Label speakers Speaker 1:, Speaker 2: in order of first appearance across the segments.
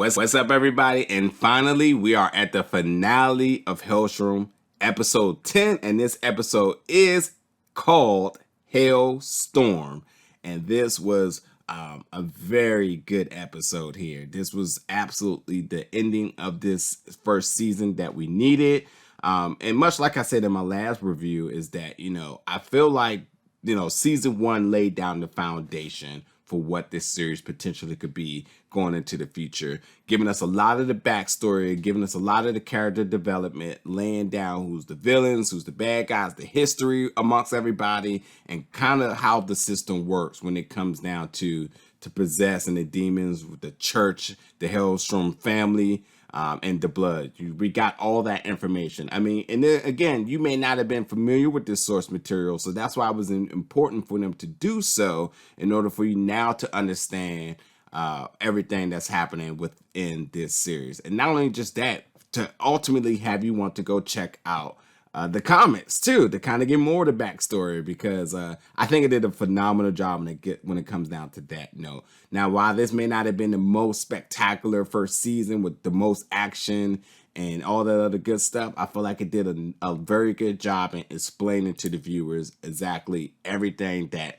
Speaker 1: What's up, everybody? And finally, we are at the finale of Helstrom, episode 10, and this episode is called Helstrom. And this was a very good episode here. This was absolutely the ending of this first season that we needed. And much like I said in my last review, is that, I feel like, season one laid down the foundation for what this series potentially could be going into the future, giving us a lot of the backstory, giving us a lot of the character development, laying down who's the villains, who's the bad guys, the history amongst everybody, and kind of how the system works when it comes down to possessing the demons, the church, the Helstrom family, and the blood. We got all that information. I mean, and then again, you may not have been familiar with this source material, so that's why it was important for them to do so in order for you now to understand everything that's happening within this series. And not only just that, to ultimately have you want to go check out the comics too, to kind of get more of the backstory, because I think it did a phenomenal job when it comes down to that note. Now, while this may not have been the most spectacular first season with the most action and all that other good stuff, I feel like it did a very good job in explaining to the viewers exactly everything that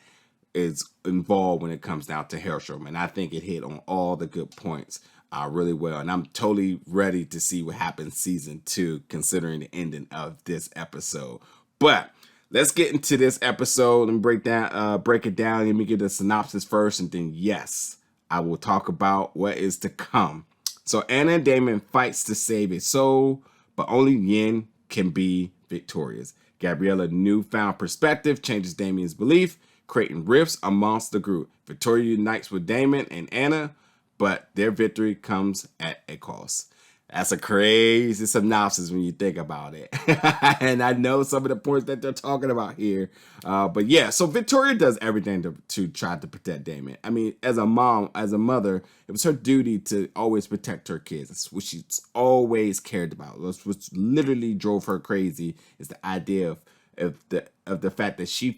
Speaker 1: is involved when it comes down to Helstrom. And I think it hit on all the good points really well. And I'm totally ready to see what happens season 2, considering the ending of this episode. But let's get into this episode and break it down. Let me get a synopsis first, and then yes, I will talk about what is to come. So Ana and Daimon fights to save his soul, but only Yin can be victorious. Gabriella's newfound perspective changes Daimon's belief, creating rifts amongst the group. Victoria unites with Daimon and Ana, but their victory comes at a cost. That's a crazy synopsis when you think about it. And I know some of the points that they're talking about here. But yeah, so Victoria does everything to try to protect Daimon. I mean, as a mom, as a mother, it was her duty to always protect her kids. That's what she's always cared about. That's what literally drove her crazy, is the idea of the fact that she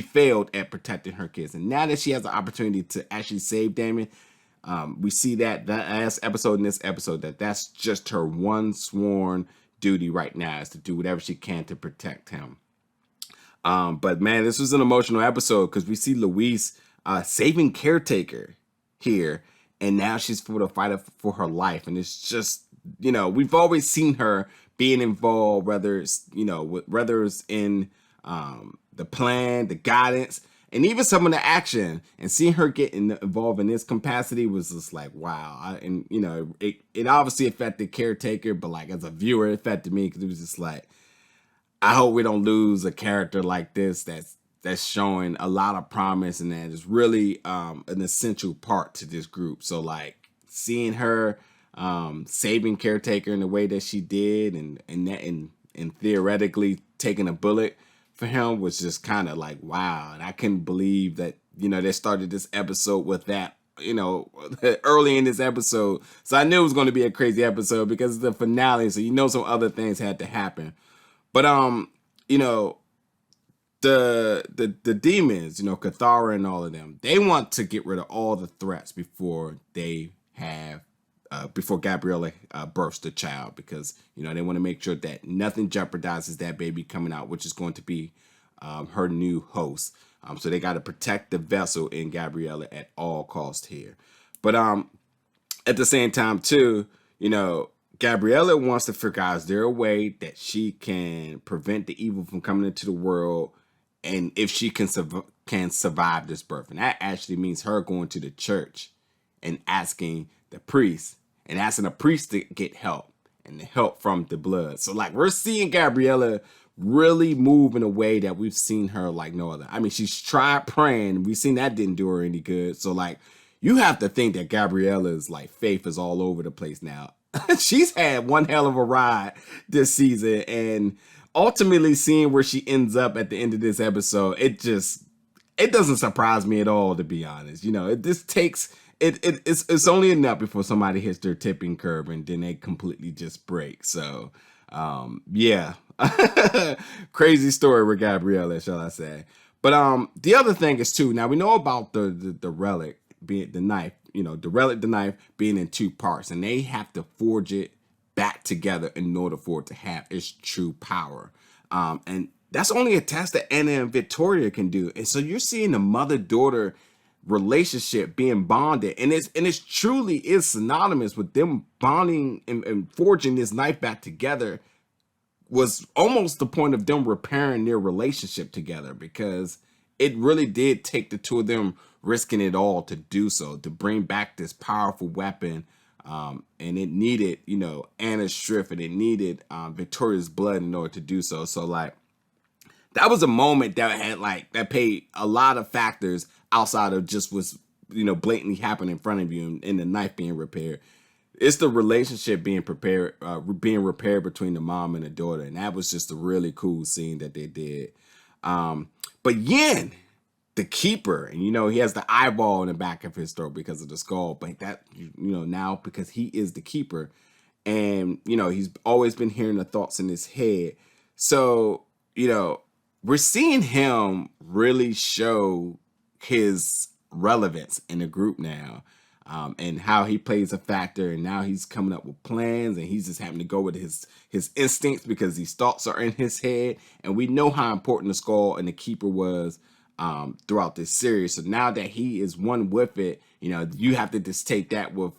Speaker 1: failed at protecting her kids. And now that she has the opportunity to actually save Daimon, we see that last episode and this episode, that's just her one sworn duty right now, is to do whatever she can to protect him. But man, this was an emotional episode because we see Louise saving Caretaker here, and now she's for the fight for her life. And it's just, we've always seen her being involved, whether it's in the plan, the guidance, and even some of the action. And seeing her getting involved in this capacity was just like, wow. It obviously affected Caretaker, but like as a viewer, it affected me, because it was just like, I hope we don't lose a character like this that's showing a lot of promise and that is really an essential part to this group. So like seeing her saving Caretaker in the way that she did, and theoretically taking a bullet for him, was just kind of like, wow. And I couldn't believe that, they started this episode with that, early in this episode. So I knew it was going to be a crazy episode because it's the finale. So, some other things had to happen. But, the demons, Cathara and all of them, they want to get rid of all the threats before Gabriella births the child, because they want to make sure that nothing jeopardizes that baby coming out, which is going to be her new host. So they got to protect the vessel in Gabriella at all costs here. But at the same time too, Gabriella wants to figure out, is there a way that she can prevent the evil from coming into the world, and if she can survive this birth. And that actually means her going to the church and asking the priest, and asking a priest to get help, and the help from the blood. So like, we're seeing Gabriella really move in a way that we've seen her like no other. I mean, she's tried praying. We've seen that didn't do her any good. So like, you have to think that Gabriella's like faith is all over the place now. She's had one hell of a ride this season, and ultimately seeing where she ends up at the end of this episode, it doesn't surprise me at all, to be honest. It's only enough before somebody hits their tipping curve, and then they completely just break. So, yeah, crazy story with Gabriella, shall I say? But the other thing is too. Now we know about the relic, being the knife, the relic, the knife being in two parts, and they have to forge it back together in order for it to have its true power. And that's only a task that Anna and Victoria can do. And so you're seeing the mother-daughter relationship being bonded, and it's truly is synonymous with them bonding and forging this knife back together. Was almost the point of them repairing their relationship together, because it really did take the two of them risking it all to do so, to bring back this powerful weapon. And it needed, Anna's strength, and it needed Victoria's blood in order to do so. So like, that was a moment that had that paid a lot of factors outside of just what's blatantly happening in front of you and the knife being repaired. It's the relationship being repaired between the mom and the daughter, and that was just a really cool scene that they did. But Yin, the keeper, and he has the eyeball in the back of his throat because of the skull, but that now because he is the keeper, and he's always been hearing the thoughts in his head. So we're seeing him really show his relevance in the group now, and how he plays a factor, and now he's coming up with plans, and he's just having to go with his instincts because these thoughts are in his head. And we know how important the skull and the keeper was throughout this series. So now that he is one with it, you have to just take that with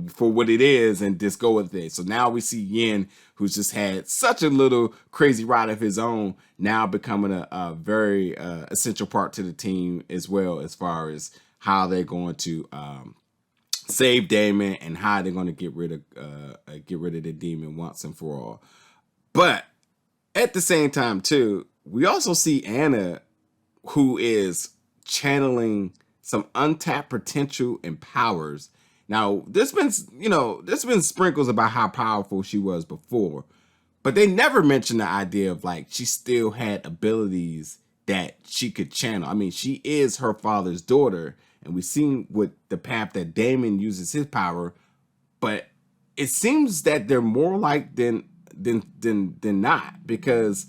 Speaker 1: for what it is and just go with it. So now we see Yin, who's just had such a little crazy ride of his own, now becoming a very essential part to the team as well, as far as how they're going to save Daimon and how they're going to get rid of the demon once and for all. But at the same time too, we also see Ana, who is channeling some untapped potential and powers. Now, there's been sprinkles about how powerful she was before, but they never mentioned the idea of she still had abilities that she could channel. I mean, she is her father's daughter, and we've seen with the path that Daimon uses his power, but it seems that they're more like than not, because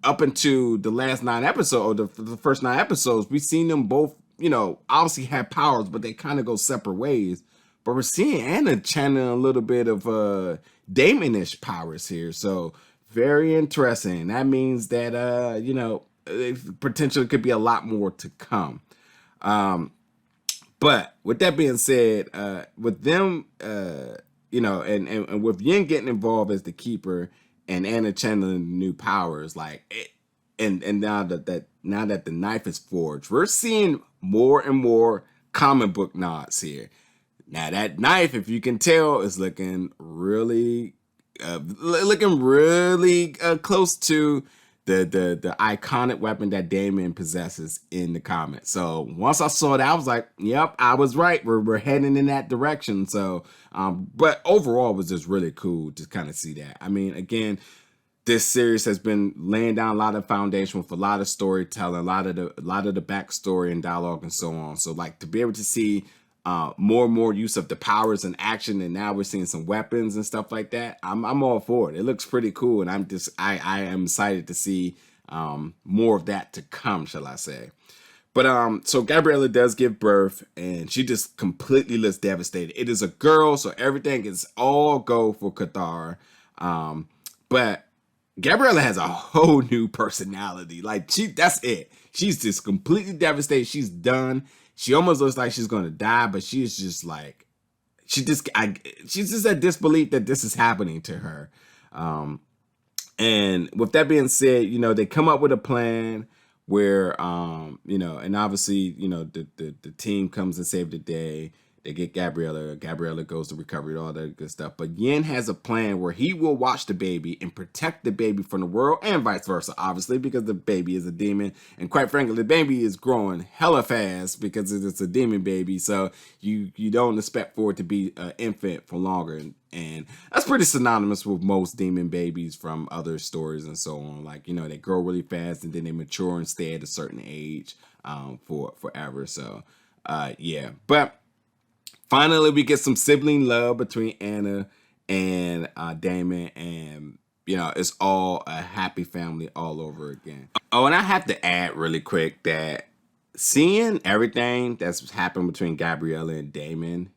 Speaker 1: up until the last 9 episodes, or the first 9 episodes, we've seen them both obviously have powers, but they kind of go separate ways. But we're seeing Ana channeling a little bit of Daimonish powers here, so very interesting. That means that potentially could be a lot more to come. But with that being said, with them, and with Yin getting involved as the keeper and Ana channeling new powers, and now that the knife is forged, we're seeing more and more comic book nods here. Now that knife, if you can tell, is looking really close to the iconic weapon that Daimon possesses in the comics. So once I saw that, I was like, yep, I was right. We're heading in that direction. So, but overall, it was just really cool to kind of see that. I mean, again, this series has been laying down a lot of foundation with a lot of storytelling, a lot of the backstory and dialogue and so on. So to be able to see more and more use of the powers and action, and now we're seeing some weapons and stuff like that, I'm all for it. It looks pretty cool, and I am excited to see more of that to come, shall I say. But so Gabriella does give birth, and she just completely looks devastated. It is a girl, so everything is all go for Cathar. But Gabriella has a whole new personality. That's it. She's just completely devastated. She's done. She almost looks like she's gonna die, but she's just she's just at disbelief that this is happening to her. And with that being said, they come up with a plan where, and obviously, the team comes and save the day. They get Gabriella. Gabriella goes to recovery, all that good stuff. But Yin has a plan where he will watch the baby and protect the baby from the world, and vice versa, obviously, because the baby is a demon. And quite frankly, the baby is growing hella fast because it's a demon baby. So you don't expect for it to be an infant for longer. And that's pretty synonymous with most demon babies from other stories and so on. They grow really fast and then they mature and stay at a certain age for forever. So, yeah. But finally, we get some sibling love between Ana and Daimon, and it's all a happy family all over again. Oh, and I have to add really quick that seeing everything that's happened between Gabriella and Daimon,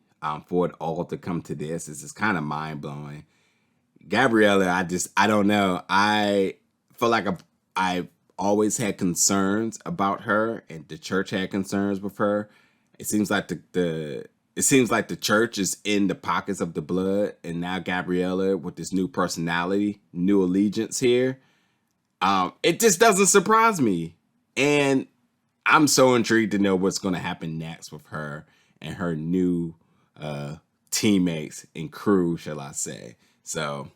Speaker 1: for it all to come to this is just kind of mind blowing. Gabriella, I don't know. I feel like I've always had concerns about her, and the church had concerns with her. It seems like the church is in the pockets of the blood, and now Gabriella with this new personality, new allegiance here. It just doesn't surprise me, and I'm so intrigued to know what's going to happen next with her and her new teammates and crew, shall I say. So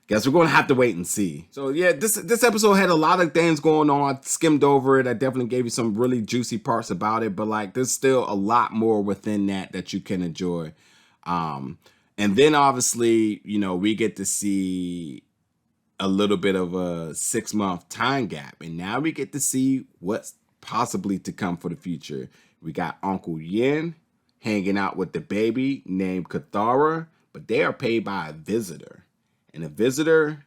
Speaker 1: guess we're going to have to wait and see. So yeah, this episode had a lot of things going on. I skimmed over it. I definitely gave you some really juicy parts about it, but like there's still a lot more within that you can enjoy. And then obviously, we get to see a little bit of a 6-month time gap, and now we get to see what's possibly to come for the future. We got Uncle Yin hanging out with the baby named Kathara, but they are paid by a visitor. And the visitor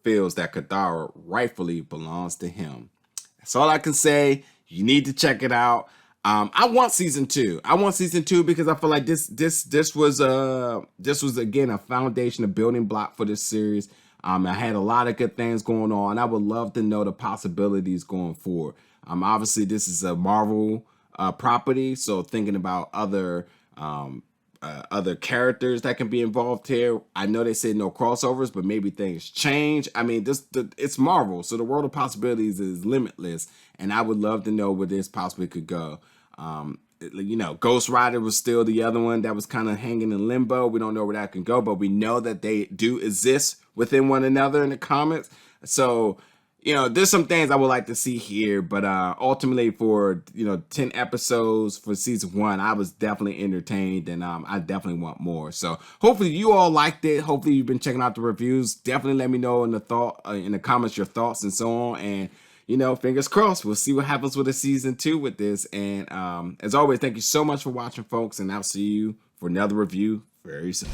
Speaker 1: feels that Kathara rightfully belongs to him. That's all I can say. You need to check it out. I want season 2. I want season 2 because I feel like this was again a foundation, a building block for this series. I had a lot of good things going on. I would love to know the possibilities going forward. Obviously this is a Marvel property, so thinking about other characters that can be involved here. I know they said no crossovers, but maybe things change. I mean, it's Marvel, so the world of possibilities is limitless, and I would love to know where this possibly could go. Ghost Rider was still the other one that was kind of hanging in limbo. We don't know where that can go, but we know that they do exist within one another in the comics. So there's some things I would like to see here, but ultimately for 10 episodes for season 1, I was definitely entertained, and I definitely want more. So hopefully you all liked it. Hopefully you've been checking out the reviews. Definitely let me know in the comments your thoughts and so on. And fingers crossed. We'll see what happens with a season 2 with this. And as always, thank you so much for watching, folks, and I'll see you for another review very soon.